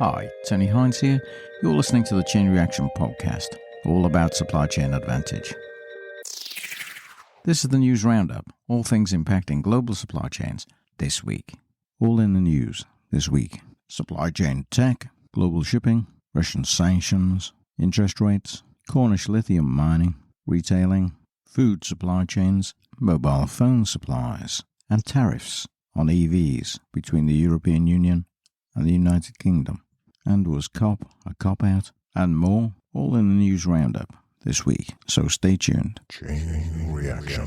Hi, Tony Hines here. You're listening to the Chain Reaction Podcast, all about supply chain advantage. This is the news roundup, all things impacting global supply chains this week. All in the news this week. Supply chain tech, global shipping, Russian sanctions, interest rates, Cornish lithium mining, retailing, food supply chains, mobile phone supplies, and tariffs on EVs between the European Union and the United Kingdom. And was a cop-out, and more, all in the news roundup this week, so stay tuned. Chain reaction.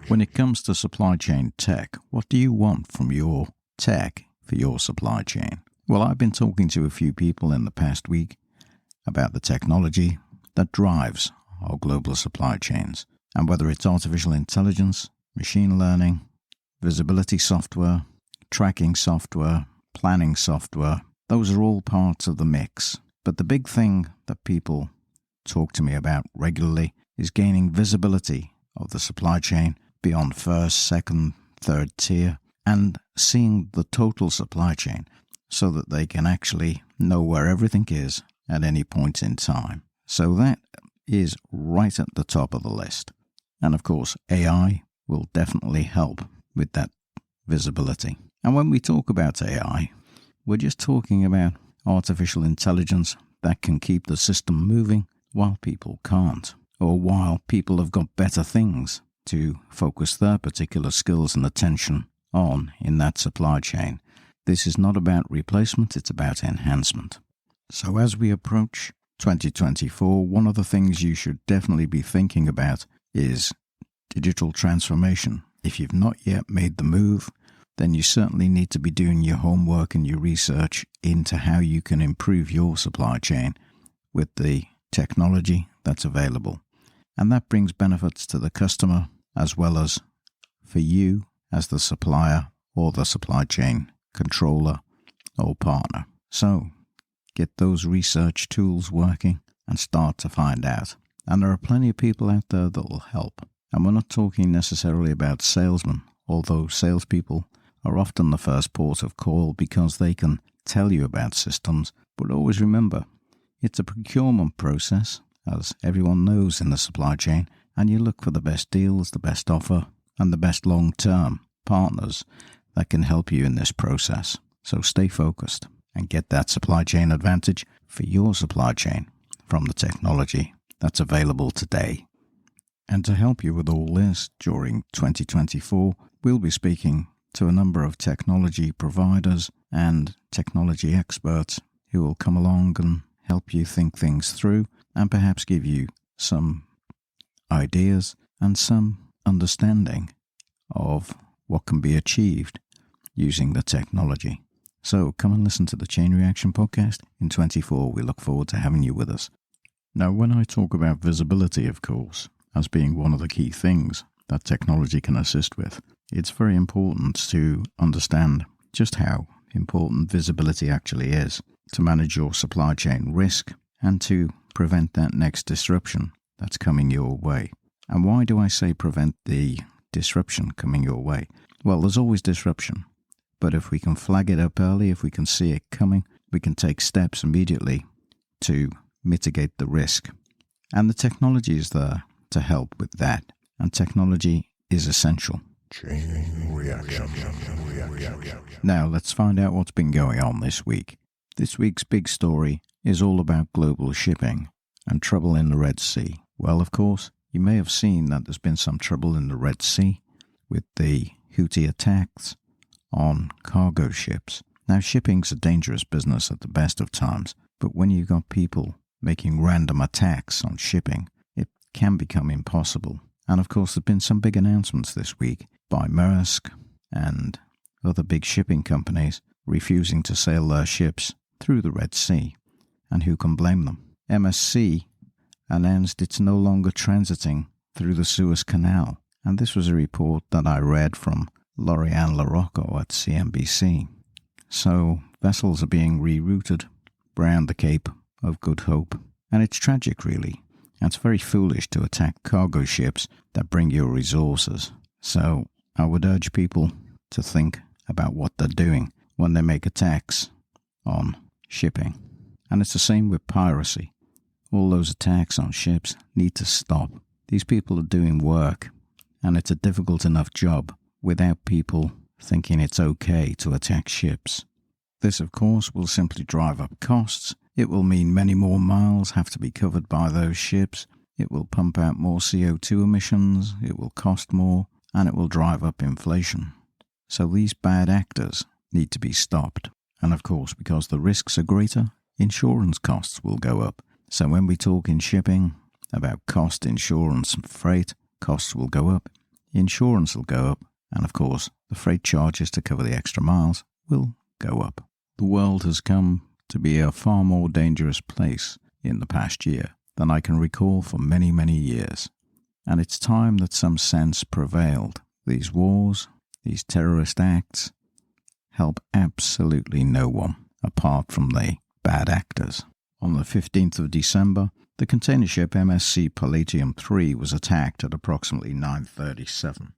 When it comes to supply chain tech, what do you want from your tech for your supply chain? Well, I've been talking to a few people in the past week about the technology that drives our global supply chains, and whether it's artificial intelligence, machine learning, visibility software, tracking software, planning software, those are all parts of the mix. But the big thing that people talk to me about regularly is gaining visibility of the supply chain beyond first, second, third tier, and seeing the total supply chain so that they can actually know where everything is at any point in time. So that is right at the top of the list. And of course, AI will definitely help with that visibility. And when we talk about AI, we're just talking about artificial intelligence that can keep the system moving while people can't, or while people have got better things to focus their particular skills and attention on in that supply chain. This is not about replacement, it's about enhancement. So as we approach 2024, one of the things you should definitely be thinking about is digital transformation. If you've not yet made the move, then you certainly need to be doing your homework and your research into how you can improve your supply chain with the technology that's available. And that brings benefits to the customer as well as for you as the supplier or the supply chain controller or partner. So get those research tools working and start to find out. And there are plenty of people out there that will help. And we're not talking necessarily about salesmen, although salespeople are often the first port of call because they can tell you about systems. But always remember, it's a procurement process, as everyone knows in the supply chain, and you look for the best deals, the best offer, and the best long-term partners that can help you in this process. So stay focused and get that supply chain advantage for your supply chain from the technology that's available today. And to help you with all this during 2024, we'll be speaking to a number of technology providers and technology experts who will come along and help you think things through and perhaps give you some ideas and some understanding of what can be achieved using the technology. So come and listen to the Chain Reaction Podcast in 24. We look forward to having you with us. Now, when I talk about visibility, of course, as being one of the key things that technology can assist with, it's very important to understand just how important visibility actually is to manage your supply chain risk and to prevent that next disruption that's coming your way. And why do I say prevent the disruption coming your way? Well, there's always disruption, but if we can flag it up early, if we can see it coming, we can take steps immediately to mitigate the risk. And the technology is there to help with that, and technology is essential. Chain reaction. Now let's find out what's been going on this week. This week's big story is all about global shipping and trouble in the Red Sea. Well, of course, you may have seen that there's been some trouble in the Red Sea with the Houthi attacks on cargo ships. Now, shipping's a dangerous business at the best of times, but when you've got people making random attacks on shipping, it can become impossible. And of course, there's been some big announcements this week by Maersk and other big shipping companies refusing to sail their ships through the Red Sea. And who can blame them? MSC announced it's no longer transiting through the Suez Canal. And this was a report that I read from Lorianne LaRocco at CNBC. So vessels are being rerouted around the Cape of Good Hope. And it's tragic, really. It's very foolish to attack cargo ships that bring you resources. So I would urge people to think about what they're doing when they make attacks on shipping. And it's the same with piracy. All those attacks on ships need to stop. These people are doing work, and it's a difficult enough job without people thinking it's okay to attack ships. This, of course, will simply drive up costs. It will mean many more miles have to be covered by those ships. It will pump out more CO2 emissions, it will cost more, and it will drive up inflation. So these bad actors need to be stopped. And of course, because the risks are greater, insurance costs will go up. So when we talk in shipping about cost, insurance and freight, costs will go up, insurance will go up, and of course, the freight charges to cover the extra miles will go up. The world has come to be a far more dangerous place in the past year than I can recall for many, many years. And it's time that some sense prevailed. These wars, these terrorist acts, help absolutely no one apart from the bad actors. On the 15th of December, the container ship MSC Palladium 3 was attacked at approximately 9:37.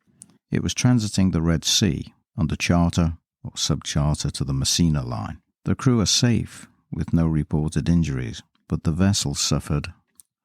It was transiting the Red Sea under charter or subcharter to the Messina line. The crew are safe with no reported injuries, but the vessel suffered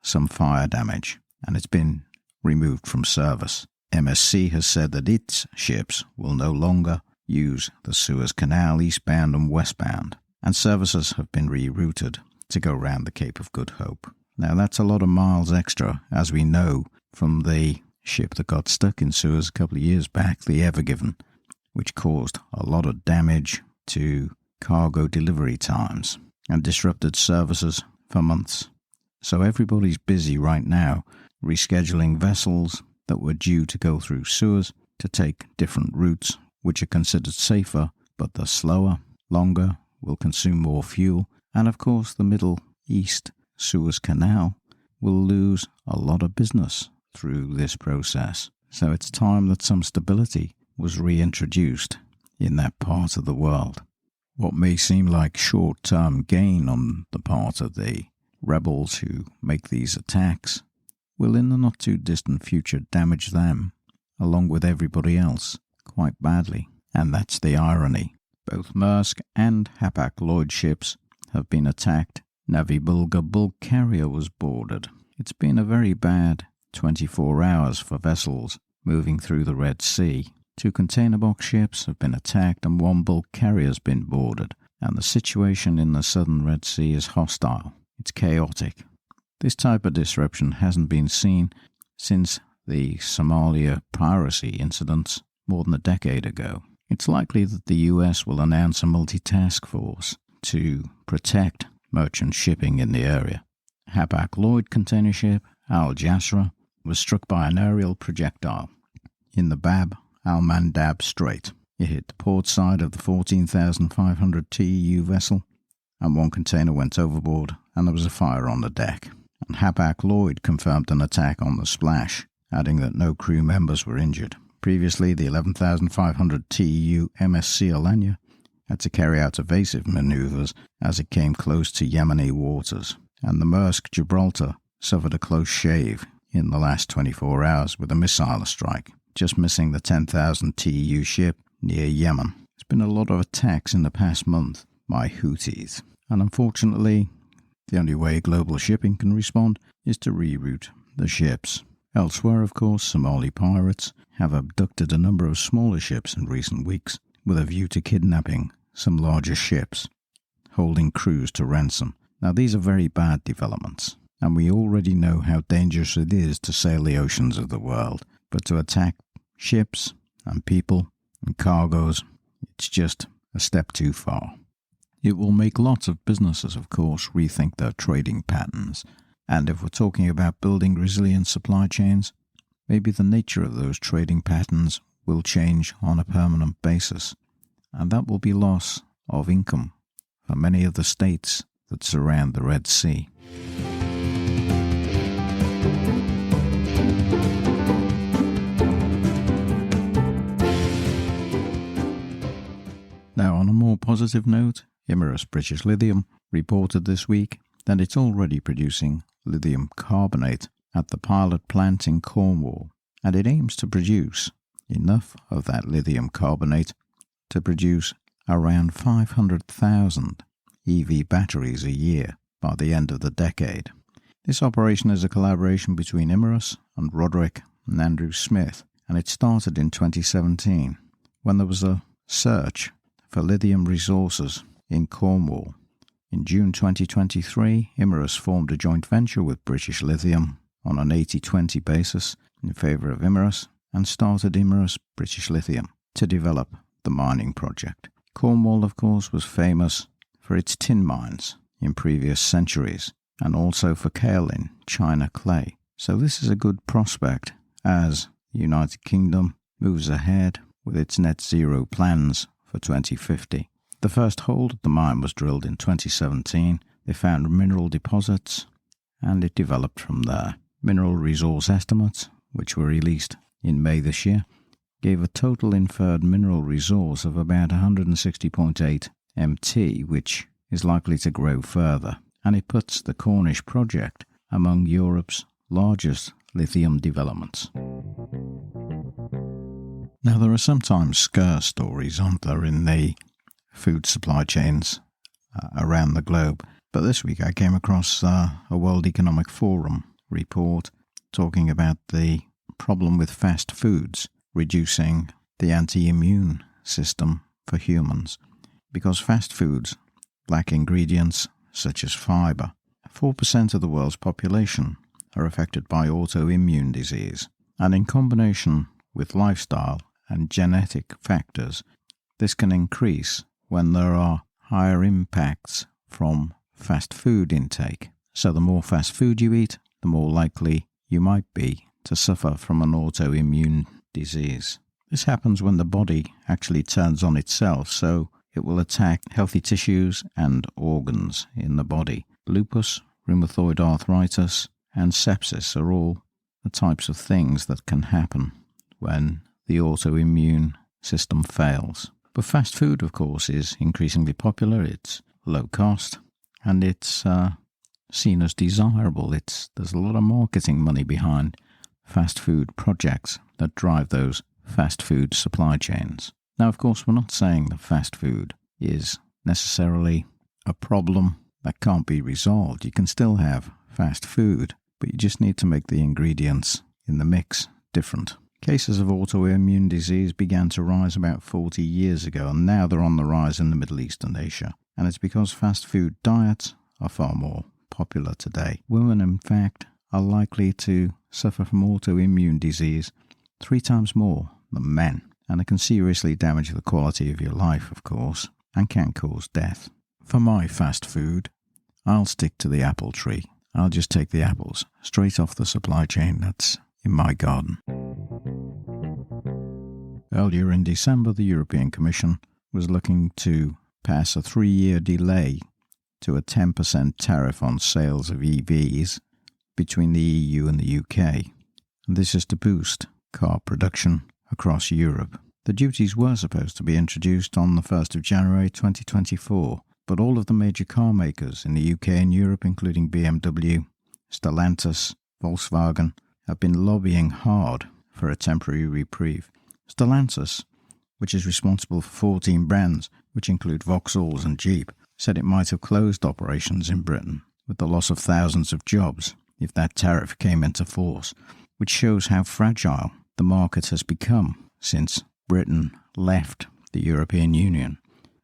some fire damage and it's been removed from service. MSC has said that its ships will no longer use the Suez Canal eastbound and westbound, and services have been rerouted to go round the Cape of Good Hope. Now that's a lot of miles extra, as we know from the ship that got stuck in Suez a couple of years back, the Ever Given, which caused a lot of damage to cargo delivery times and disrupted services for months. So everybody's busy right now rescheduling vessels that were due to go through Suez to take different routes, which are considered safer, but they're slower, longer, will consume more fuel, and of course the Middle East Suez Canal will lose a lot of business through this process. So it's time that some stability was reintroduced in that part of the world. What may seem like short-term gain on the part of the rebels who make these attacks will in the not-too-distant future damage them, along with everybody else, quite badly. And that's the irony. Both Maersk and Hapag-Lloyd ships have been attacked. Navy Bulgar bulk carrier was boarded. It's been a very bad 24 hours for vessels moving through the Red Sea. 2 container box ships have been attacked and 1 bulk carrier has been boarded. And the situation in the southern Red Sea is hostile. It's chaotic. This type of disruption hasn't been seen since the Somalia piracy incidents more than a decade ago. It's likely that the US will announce a multi-task force to protect merchant shipping in the area. Hapag-Lloyd container ship Al Jasra was struck by an aerial projectile in the Bab al-Mandab Strait. It hit the port side of the 14,500 TEU vessel, and 1 container went overboard, and there was a fire on the deck. And Hapag-Lloyd confirmed an attack on the splash, adding that no crew members were injured. Previously, the 11,500 TEU MSC Alanya had to carry out evasive maneuvers as it came close to Yemeni waters, and the Maersk Gibraltar suffered a close shave in the last 24 hours with a missile strike, just missing the 10,000 TEU ship near Yemen. There's been a lot of attacks in the past month by Houthis, and unfortunately, the only way global shipping can respond is to reroute the ships. Elsewhere, of course, Somali pirates have abducted a number of smaller ships in recent weeks with a view to kidnapping some larger ships, holding crews to ransom. Now, these are very bad developments, and we already know how dangerous it is to sail the oceans of the world, but to attack ships and people and cargoes, it's just a step too far. It will make lots of businesses, of course, rethink their trading patterns. And if we're talking about building resilient supply chains, maybe the nature of those trading patterns will change on a permanent basis. And that will be loss of income for many of the states that surround the Red Sea. Now, on a more positive note, Imerus British Lithium reported this week that it's already producing lithium carbonate at the pilot plant in Cornwall, and it aims to produce enough of that lithium carbonate to produce around 500,000 EV batteries a year by the end of the decade. This operation is a collaboration between Imerus and Roderick and Andrew Smith, and it started in 2017 when there was a search for lithium resources in Cornwall. In June 2023, Imerus formed a joint venture with British Lithium on an 80-20 basis in favour of Imerus and started Imerus British Lithium to develop the mining project. Cornwall, of course, was famous for its tin mines in previous centuries and also for kaolin, China clay. So this is a good prospect as the United Kingdom moves ahead with its net zero plans for 2050. The first hole at the mine was drilled in 2017. They found mineral deposits and it developed from there. Mineral resource estimates, which were released in May this year, gave a total inferred mineral resource of about 160.8 MT, which is likely to grow further, and it puts the Cornish project among Europe's largest lithium developments. Now, there are sometimes scare stories, aren't there, in the food supply chains around the globe, but this week I came across a World Economic Forum report talking about the problem with fast foods reducing the anti-immune system for humans, because fast foods lack ingredients such as fibre. 4% of the world's population are affected by autoimmune disease, and in combination with lifestyle and genetic factors, this can increase when there are higher impacts from fast food intake. So the more fast food you eat, the more likely you might be to suffer from an autoimmune disease. This happens when the body actually turns on itself, so it will attack healthy tissues and organs in the body. Lupus, rheumatoid arthritis, and sepsis are all the types of things that can happen when the autoimmune system fails. But fast food, of course, is increasingly popular. It's low cost, and it's seen as desirable. There's a lot of marketing money behind fast food projects that drive those fast food supply chains. Now, of course, we're not saying that fast food is necessarily a problem that can't be resolved. You can still have fast food, but you just need to make the ingredients in the mix different. Cases of autoimmune disease began to rise about 40 years ago, and now they're on the rise in the Middle East and Asia. And it's because fast food diets are far more popular today. Women, in fact, are likely to suffer from autoimmune disease 3 times more than men. And it can seriously damage the quality of your life, of course, and can cause death. For my fast food, I'll stick to the apple tree. I'll just take the apples straight off the supply chain that's in my garden. Earlier in December, the European Commission was looking to pass a 3-year delay to a 10% tariff on sales of EVs between the EU and the UK. And this is to boost car production across Europe. The duties were supposed to be introduced on the 1st of January 2024, but all of the major car makers in the UK and Europe, including BMW, Stellantis, Volkswagen, have been lobbying hard for a temporary reprieve. Stellantis, which is responsible for 14 brands, which include Vauxhalls and Jeep, said it might have closed operations in Britain, with the loss of thousands of jobs if that tariff came into force, which shows how fragile the market has become since Britain left the European Union.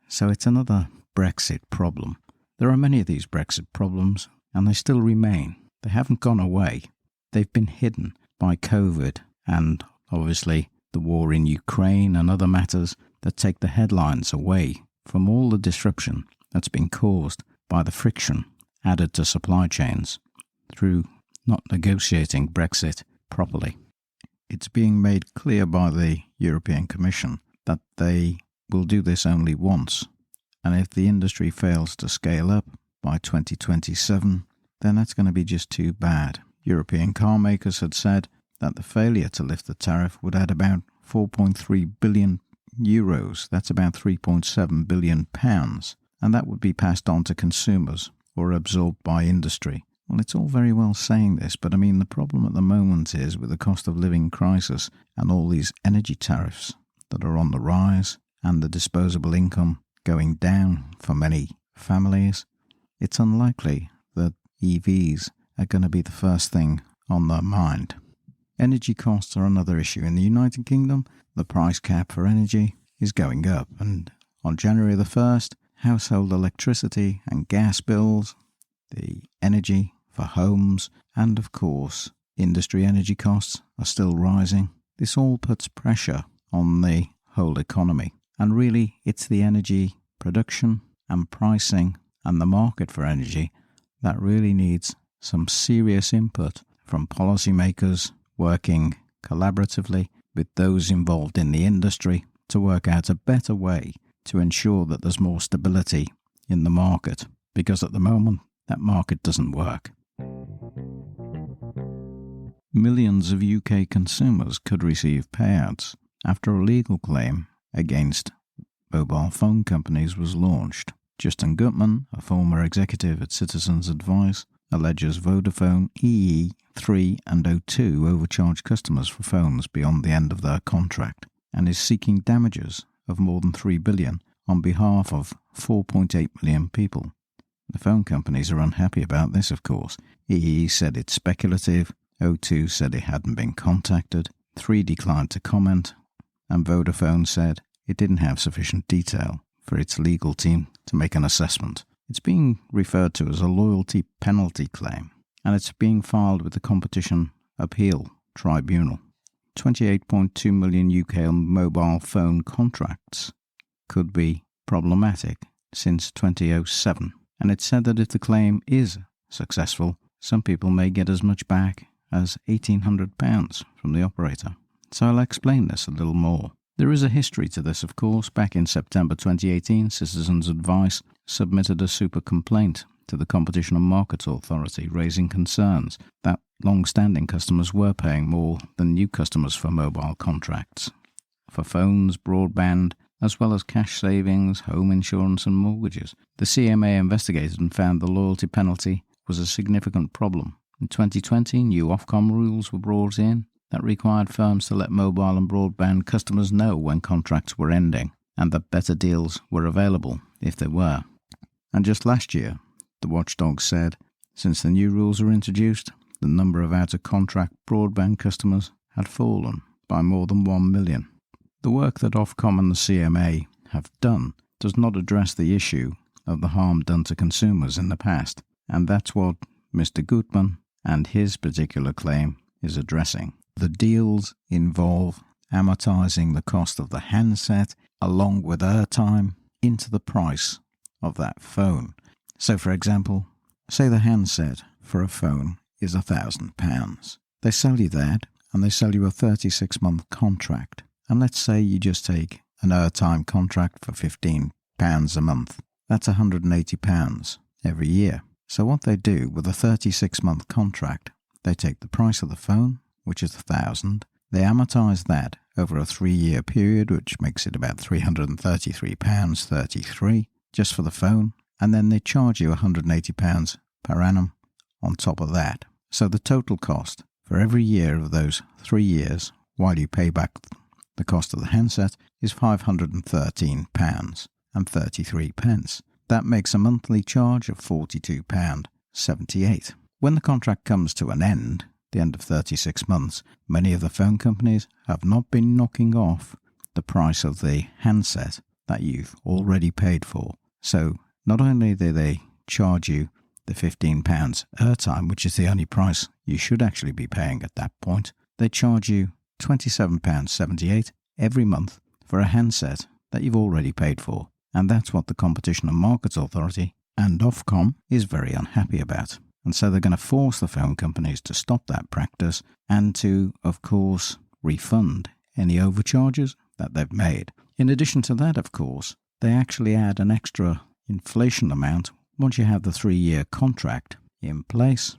So it's another Brexit problem. There are many of these Brexit problems, and they still remain. They haven't gone away. They've been hidden by COVID and, obviously, the war in Ukraine and other matters that take the headlines away from all the disruption that's been caused by the friction added to supply chains through not negotiating Brexit properly. It's being made clear by the European Commission that they will do this only once, and if the industry fails to scale up by 2027, then that's going to be just too bad. European car makers had said that the failure to lift the tariff would add about 4.3 billion euros, that's about 3.7 billion pounds, and that would be passed on to consumers or absorbed by industry. Well, it's all very well saying this, but I mean, the problem at the moment is with the cost of living crisis and all these energy tariffs that are on the rise and the disposable income going down for many families, it's unlikely that EVs are going to be the first thing on their mind. Energy costs are another issue. In the United Kingdom, the price cap for energy is going up, and on January the 1st, household electricity and gas bills, the energy for homes, and of course, industry energy costs are still rising. This all puts pressure on the whole economy, and really it's the energy production and pricing and the market for energy that really needs some serious input from policymakers working collaboratively with those involved in the industry to work out a better way to ensure that there's more stability in the market, because at the moment that market doesn't work. Millions of UK consumers could receive payouts after a legal claim against mobile phone companies was launched. Justin Gutman, a former executive at Citizens Advice, alleges Vodafone, EE, 3 and O2 overcharged customers for phones beyond the end of their contract, and is seeking damages of more than $3 billion on behalf of 4.8 million people. The phone companies are unhappy about this, of course. EE said it's speculative, O2 said it hadn't been contacted, 3 declined to comment, and Vodafone said it didn't have sufficient detail for its legal team to make an assessment. It's being referred to as a loyalty penalty claim, and it's being filed with the Competition Appeal Tribunal. 28.2 million UK mobile phone contracts could be problematic since 2007, and it's said that if the claim is successful, some people may get as much back as £1,800 from the operator. So I'll explain this a little more. There is a history to this, of course. Back in September 2018, Citizens Advice submitted a super complaint to the Competition and Markets Authority, raising concerns that long-standing customers were paying more than new customers for mobile contracts, for phones, broadband, as well as cash savings, home insurance and mortgages. The CMA investigated and found the loyalty penalty was a significant problem. In 2020, new Ofcom rules were brought in that required firms to let mobile and broadband customers know when contracts were ending, and that better deals were available if they were. And just last year, the watchdog said, since the new rules were introduced, the number of out-of-contract broadband customers had fallen by more than 1 million. The work that Ofcom and the CMA have done does not address the issue of the harm done to consumers in the past, and that's what Mr. Gutman and his particular claim is addressing. The deals involve amortizing the cost of the handset along with airtime into the price of that phone. So, for example, say the handset for a phone is £1,000. They sell you that, and they sell you a 36-month contract. And let's say you just take an airtime contract for £15 a month. That's £180 every year. So what they do with a 36-month contract, they take the price of the phone, which is £1,000. They amortise that over a 3-year period, which makes it about £333.33 just for the phone, and then they charge you £180 per annum on top of that. So the total cost for every year of those 3 years, while you pay back the cost of the handset, is £513.33. That makes a monthly charge of £42.78. When the contract comes to an end, the end of 36 months, many of the phone companies have not been knocking off the price of the handset that you've already paid for. So not only do they charge you the £15 airtime, which is the only price you should actually be paying at that point, they charge you £27.78 every month for a handset that you've already paid for. And that's what the Competition and Markets Authority and Ofcom is very unhappy about. And so they're going to force the phone companies to stop that practice and to, of course, refund any overcharges that they've made. In addition to that, of course, they actually add an extra inflation amount once you have the 3-year contract in place.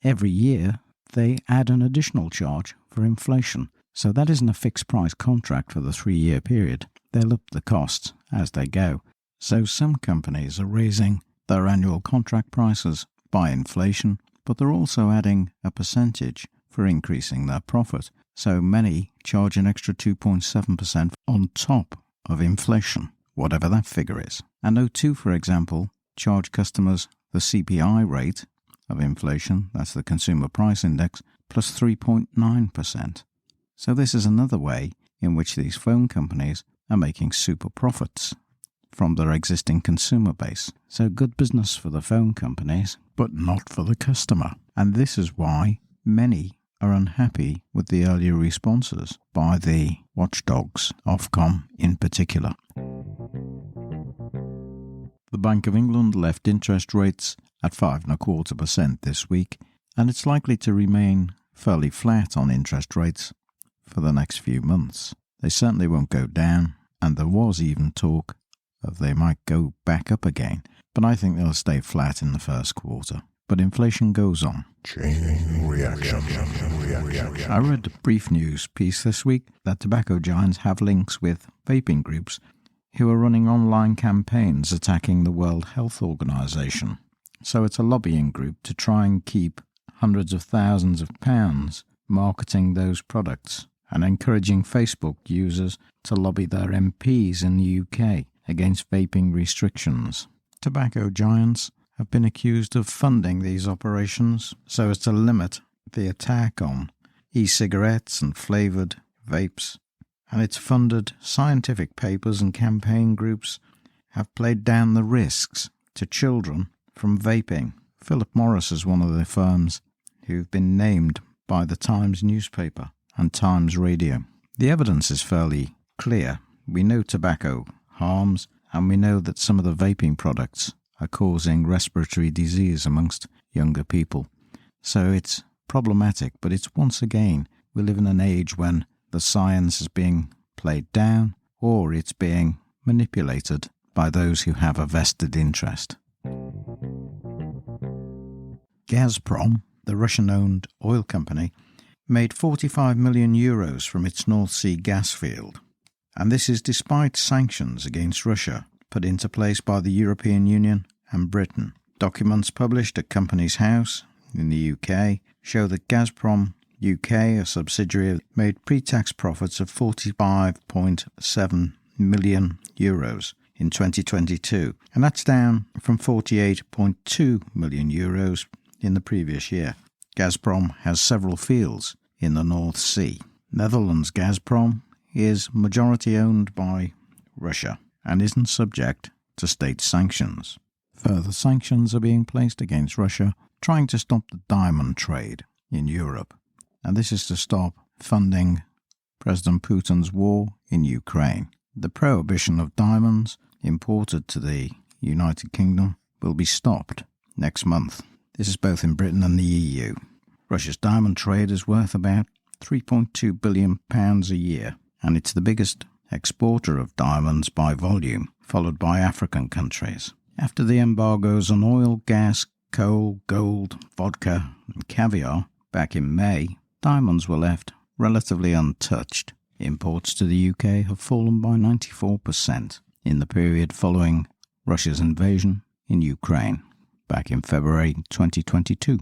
Every year, they add an additional charge for inflation. So that isn't a fixed price contract for the 3-year period. They'll up the costs as they go. So some companies are raising their annual contract prices by inflation, but they're also adding a percentage for increasing their profit. So many charge an extra 2.7% on top of inflation, whatever that figure is. And O2, for example, charge customers the CPI rate of inflation, that's the Consumer Price Index, plus 3.9%. So this is another way in which these phone companies are making super profits from their existing consumer base. So good business for the phone companies, but not for the customer. And this is why many are unhappy with the earlier responses by the watchdogs, Ofcom in particular. The Bank of England left interest rates at 5.25% this week, and it's likely to remain fairly flat on interest rates for the next few months. They certainly won't go down, and there was even talk of they might go back up again, but I think they'll stay flat in the first quarter. But inflation goes on. Chain reaction. I read a brief news piece this week that tobacco giants have links with vaping groups who are running online campaigns attacking the World Health Organization. So it's a lobbying group to try and keep hundreds of thousands of pounds marketing those products and encouraging Facebook users to lobby their MPs in the UK against vaping restrictions. Tobacco giants have been accused of funding these operations so as to limit the attack on e-cigarettes and flavoured vapes, and its funded scientific papers and campaign groups have played down the risks to children from vaping. Philip Morris is one of the firms who've been named by the Times newspaper and Times Radio. The evidence is fairly clear. We know tobacco harms, and we know that some of the vaping products are causing respiratory disease amongst younger people. So it's problematic, but it's once again, we live in an age when the science is being played down or it's being manipulated by those who have a vested interest. Gazprom, the Russian-owned oil company, made 45 million euros from its North Sea gas field. And this is despite sanctions against Russia put into place by the European Union and Britain. Documents published at Companies House in the UK show that Gazprom UK, a subsidiary, made pre-tax profits of 45.7 million euros in 2022, and that's down from 48.2 million euros in the previous year. Gazprom has several fields in the North Sea. Netherlands Gazprom is majority owned by Russia and isn't subject to state sanctions. Further sanctions are being placed against Russia, trying to stop the diamond trade in Europe, and this is to stop funding President Putin's war in Ukraine. The prohibition of diamonds imported to the United Kingdom will be stopped next month. This is both in Britain and the EU. Russia's diamond trade is worth about £3.2 billion a year, and it's the biggest exporter of diamonds by volume, followed by African countries. After the embargoes on oil, gas, coal, gold, vodka, and caviar back in May, diamonds were left relatively untouched. Imports to the UK have fallen by 94% in the period following Russia's invasion in Ukraine back in February 2022.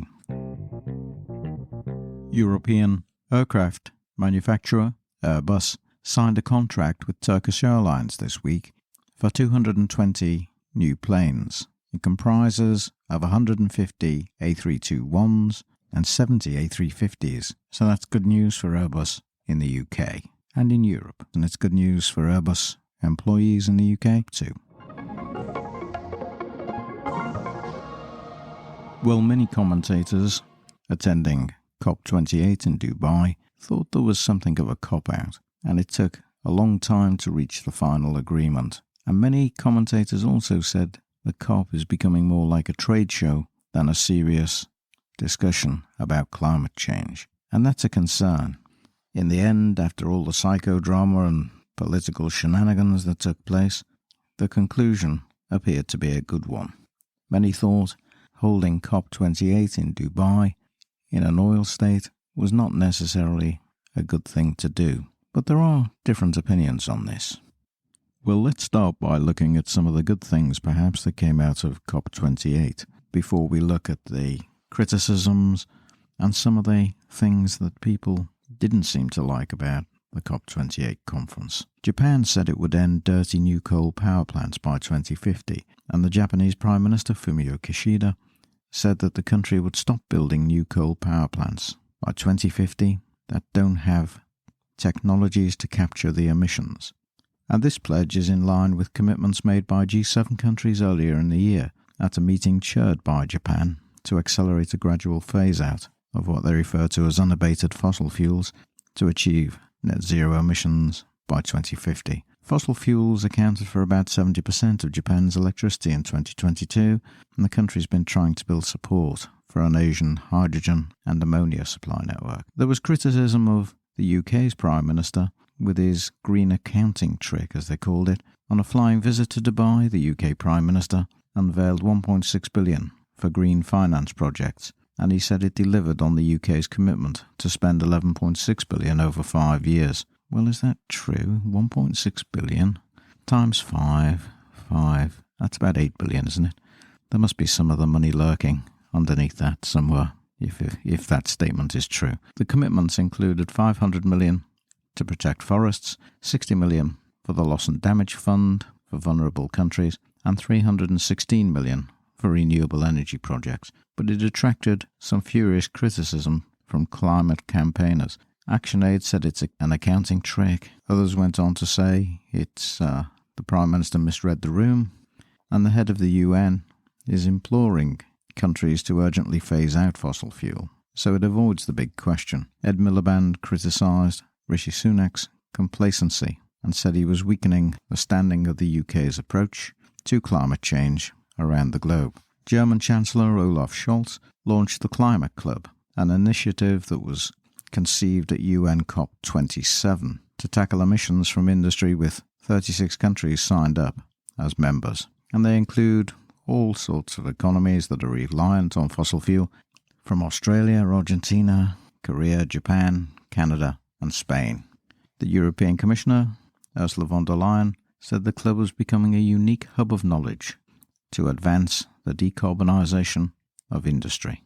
European aircraft manufacturer Airbus signed a contract with Turkish Airlines this week for 220 new planes. It comprises of 150 A321s and 70 A350s, so that's good news for Airbus in the UK and in Europe, and it's good news for Airbus employees in the UK too. Well, many commentators attending COP28 in Dubai thought there was something of a cop-out, and it took a long time to reach the final agreement. And many commentators also said the COP is becoming more like a trade show than a serious discussion about climate change. And that's a concern. In the end, after all the psychodrama and political shenanigans that took place, the conclusion appeared to be a good one. Many thought holding COP28 in Dubai in an oil state was not necessarily a good thing to do. But there are different opinions on this. Well, let's start by looking at some of the good things perhaps that came out of COP28 before we look at the criticisms and some of the things that people didn't seem to like about the COP28 conference. Japan said it would end dirty new coal power plants by 2050, and the Japanese Prime Minister Fumio Kishida said that the country would stop building new coal power plants by 2050 that don't have technologies to capture the emissions. And this pledge is in line with commitments made by G7 countries earlier in the year at a meeting chaired by Japan to accelerate a gradual phase-out of what they refer to as unabated fossil fuels to achieve net zero emissions by 2050. Fossil fuels accounted for about 70% of Japan's electricity in 2022, and the country's been trying to build support for an Asian hydrogen and ammonia supply network. There was criticism of the UK's Prime Minister with his green accounting trick, as they called it. On a flying visit to Dubai, the UK Prime Minister unveiled $1.6 billion for green finance projects, and he said it delivered on the UK's commitment to spend $11.6 billion over 5 years. Well, is that true? 1.6 billion times 5, that's about 8 billion, isn't it? There must be some other money lurking underneath that somewhere, if that statement is true. The commitments included 500 million to protect forests, 60 million for the Loss and Damage Fund for vulnerable countries, and 316 million for renewable energy projects. But it attracted some furious criticism from climate campaigners. ActionAid said it's an accounting trick. Others went on to say it's the Prime Minister misread the room, and the head of the UN is imploring countries to urgently phase out fossil fuel. So it avoids the big question. Ed Miliband criticised Rishi Sunak's complacency and said he was weakening the standing of the UK's approach to climate change around the globe. German Chancellor Olaf Scholz launched the Climate Club, an initiative that was conceived at UN COP27 to tackle emissions from industry, with 36 countries signed up as members. And they include all sorts of economies that are reliant on fossil fuel, from Australia, Argentina, Korea, Japan, Canada and Spain. The European Commissioner, Ursula von der Leyen, said the club was becoming a unique hub of knowledge to advance the decarbonisation of industry.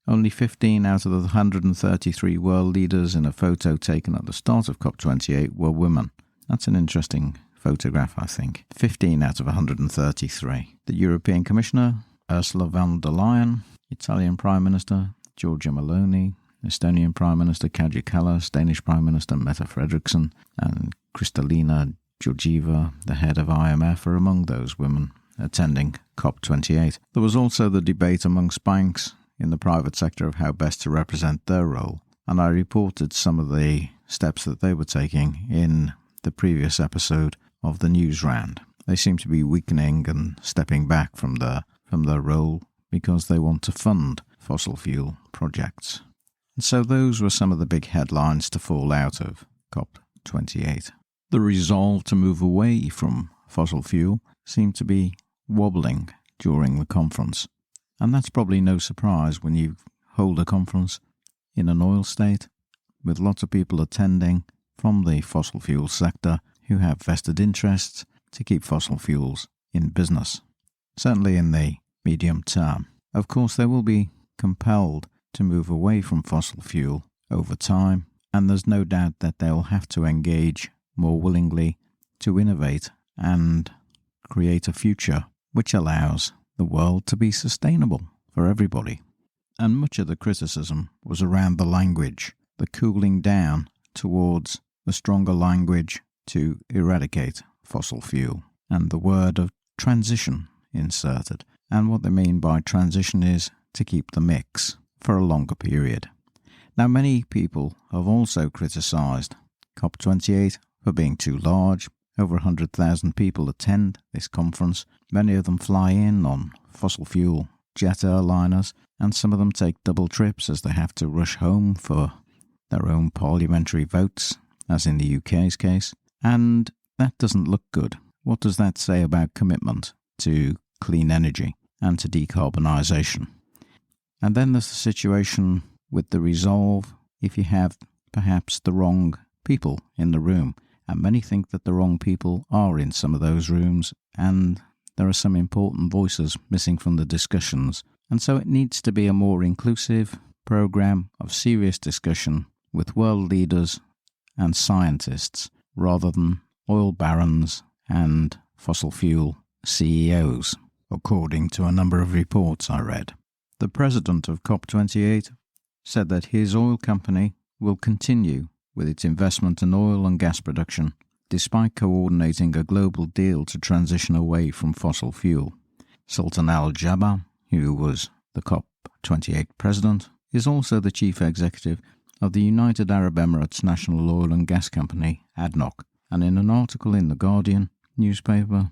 Only 15 out of the 133 world leaders in a photo taken at the start of COP28 were women. That's an interesting photograph, I think. 15 out of 133. The European Commissioner, Ursula von der Leyen, Italian Prime Minister, Giorgia Meloni, Estonian Prime Minister, Kaja Kallas, Danish Prime Minister, Mette Frederiksen, and Kristalina Georgieva, the head of IMF, are among those women attending COP28. There was also the debate amongst banks in the private sector of how best to represent their role, and I reported some of the steps that they were taking in the previous episode of the news round. They seem to be weakening and stepping back from their role because they want to fund fossil fuel projects. And so those were some of the big headlines to fall out of COP28. The resolve to move away from fossil fuel seemed to be wobbling during the conference. And that's probably no surprise when you hold a conference in an oil state with lots of people attending from the fossil fuel sector who have vested interests to keep fossil fuels in business, certainly in the medium term. Of course, they will be compelled to move away from fossil fuel over time, and there's no doubt that they'll have to engage more willingly to innovate and create a future which allows the world to be sustainable for everybody. And much of the criticism was around the language, the cooling down towards the stronger language to eradicate fossil fuel, and the word of transition inserted. And what they mean by transition is to keep the mix for a longer period. Now, many people have also criticised COP28 for being too large. Over 100,000 people attend this conference. Many of them fly in on fossil fuel jet airliners, and some of them take double trips as they have to rush home for their own parliamentary votes, as in the UK's case. And that doesn't look good. What does that say about commitment to clean energy and to decarbonisation? And then there's the situation with the resolve if you have perhaps the wrong people in the room. And many think that the wrong people are in some of those rooms, and there are some important voices missing from the discussions. And so it needs to be a more inclusive programme of serious discussion with world leaders and scientists rather than oil barons and fossil fuel CEOs, according to a number of reports I read. The president of COP28 said that his oil company will continue with its investment in oil and gas production despite coordinating a global deal to transition away from fossil fuel. Sultan Al Jaber, who was the COP28 president, is also the chief executive of the United Arab Emirates National Oil and Gas Company, ADNOC, and in an article in The Guardian newspaper,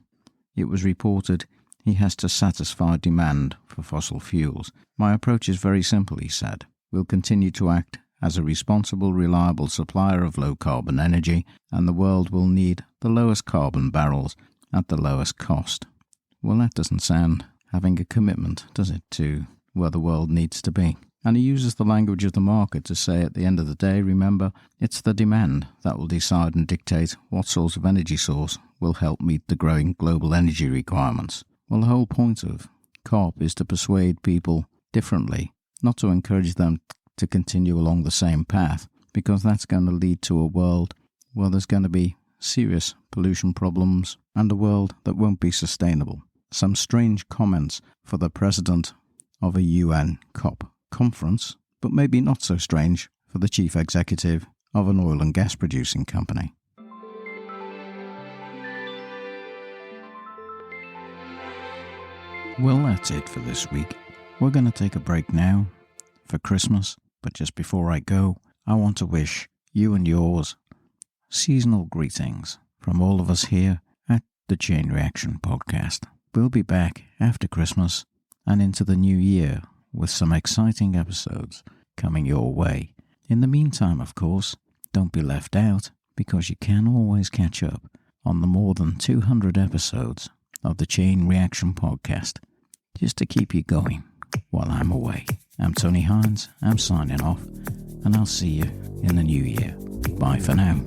it was reported he has to satisfy demand for fossil fuels. My approach is very simple, he said. We'll continue to act as a responsible, reliable supplier of low-carbon energy, and the world will need the lowest carbon barrels at the lowest cost. Well, that doesn't sound having a commitment, does it, to where the world needs to be? And he uses the language of the market to say at the end of the day, remember, it's the demand that will decide and dictate what sort of energy source will help meet the growing global energy requirements. Well, the whole point of COP is to persuade people differently, not to encourage them to continue along the same path, because that's going to lead to a world where there's going to be serious pollution problems and a world that won't be sustainable. Some strange comments for the president of a UN COP conference, but maybe not so strange for the chief executive of an oil and gas producing company. Well, that's it for this week. We're going to take a break now for Christmas, but just before I go, I want to wish you and yours seasonal greetings from all of us here at the Chain Reaction Podcast. We'll be back after Christmas and into the new year with some exciting episodes coming your way. In the meantime, of course, don't be left out, because you can always catch up on the more than 200 episodes of the Chain Reaction Podcast, just to keep you going while I'm away. I'm Tony Hines, I'm signing off, and I'll see you in the new year. Bye for now.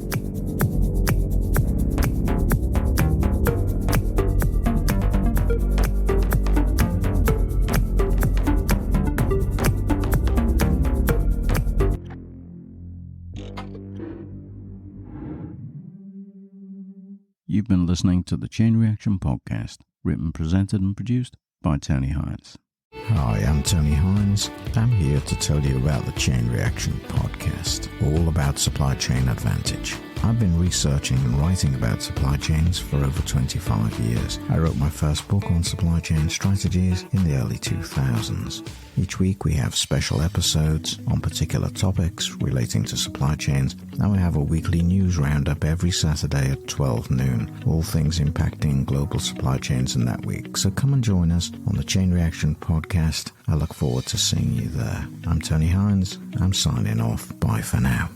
You've been listening to the Chain Reaction Podcast, written, presented and produced by Tony Hines. Hi, I'm Tony Hines. I'm here to tell you about the Chain Reaction Podcast, all about supply chain advantage. I've been researching and writing about supply chains for over 25 years. I wrote my first book on supply chain strategies in the early 2000s. Each week we have special episodes on particular topics relating to supply chains, and we have a weekly news roundup every Saturday at 12 noon, all things impacting global supply chains in that week. So come and join us on the Chain Reaction Podcast. I look forward to seeing you there. I'm Tony Hines. I'm signing off. Bye for now.